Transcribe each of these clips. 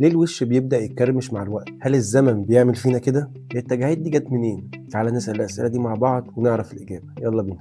ليه الوش بيبدأ يتكرمش مع الوقت؟ هل الزمن بيعمل فينا كده؟ هي التجاعيد دي جت منين؟ تعالى نسأل الأسئلة دي مع بعض ونعرف الإجابة، يلا بينا.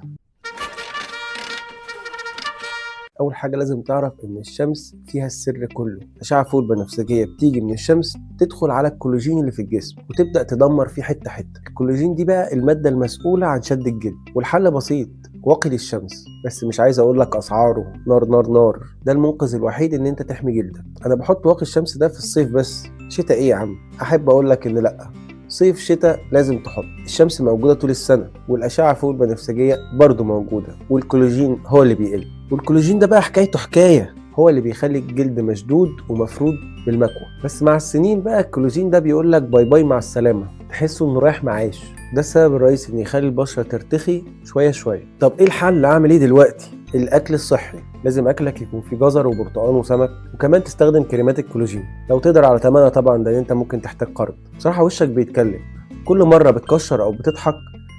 أول حاجة لازم تعرف إن الشمس فيها السر كله، أشعة فوق البنفسجية بتيجي من الشمس تدخل على الكولاجين اللي في الجسم وتبدأ تدمر فيه حتة حتة. الكولاجين دي بقى المادة المسؤولة عن شد الجلد، والحل بسيط، واقي للشمس. بس مش عايز اقول لك اسعاره نار نار نار، ده المنقذ الوحيد ان انت تحمي جلدك. انا بحط واقي الشمس ده في الصيف بس، شتاء ايه يا عم؟ احب اقول لك ان لا، صيف شتاء لازم تحط. الشمس موجودة طول السنة، والأشعة فوق البنفسجية برضو موجودة، والكولاجين هو اللي بيقل. والكولاجين ده بقى حكايته حكاية، هو اللي بيخلي الجلد مشدود ومفرود بالمكوى. بس مع السنين بقى الكولاجين ده بيقول لك باي باي مع السلامة، تحسه انه رايح معاش. ده السبب الرئيسي ان يخلي البشرة ترتخي شوية شوية. طب ايه الحل؟ اعمل ايه دلوقتي؟ الاكل الصحي، لازم اكلك يكون فيه جزر وبرتقال وسمك، وكمان تستخدم كريمات الكولاجين لو تقدر على تمنها طبعا، لان انت ممكن تحتاج قرض. بصراحة وشك بيتكلم، كل مرة بتكشر او بتضحك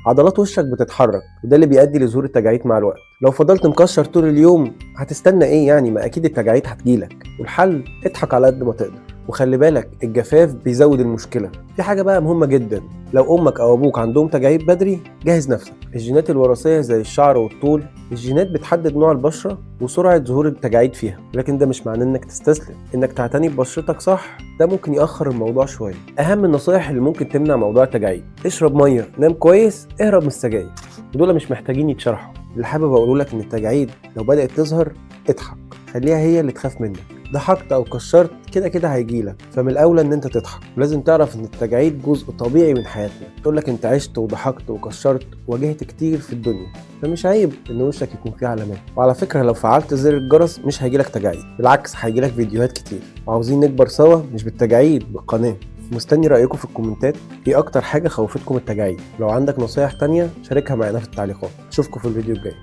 عضلات وشك بتتحرك، وده اللي بيؤدي لظهور التجاعيد مع الوقت. لو فضلت مكشر طول اليوم هتستنى ايه يعني؟ ما اكيد التجاعيد هتجيلك. والحل اضحك على قد ما تقدر، وخلي بالك الجفاف بيزود المشكلة. في حاجة بقى مهمة جدا، لو امك او ابوك عندهم تجاعيد بدري جهز نفسك. الجينات الوراثية زي الشعر والطول، الجينات بتحدد نوع البشرة وسرعة ظهور التجاعيد فيها، لكن ده مش معناه انك تستسلم. انك تعتني ببشرتك صح ده ممكن يأخر الموضوع شوية. اهم النصائح اللي ممكن تمنع موضوع التجاعيد: اشرب مية، نام كويس، اهرب من السجاير. ودول مش محتاجين يتشرحوا. اللي حابب اقوله لك ان التجاعيد لو بدأت تظهر اضحك، خليها هي اللي تخاف منك. ضحكت او كشرت كده كده هيجيلك، فمن الاولى ان انت تضحك. ولازم تعرف ان التجاعيد جزء طبيعي من حياتنا. تقول لك انت عشت وضحكت وكشرت وواجهت كتير في الدنيا، فمش عيب ان وشك يكون فيه علامات. وعلى فكره لو فعلت زر الجرس مش هيجيلك تجاعيد، بالعكس هيجيلك فيديوهات كتير. وعاوزين نكبر سوا، مش بالتجاعيد، بالقناه. مستني رأيكم في الكومنتات، ايه اكتر حاجة خوفتكم التجاعيد؟ لو عندك نصايح تانية شاركها معنا في التعليقات. اشوفكم في الفيديو الجاي.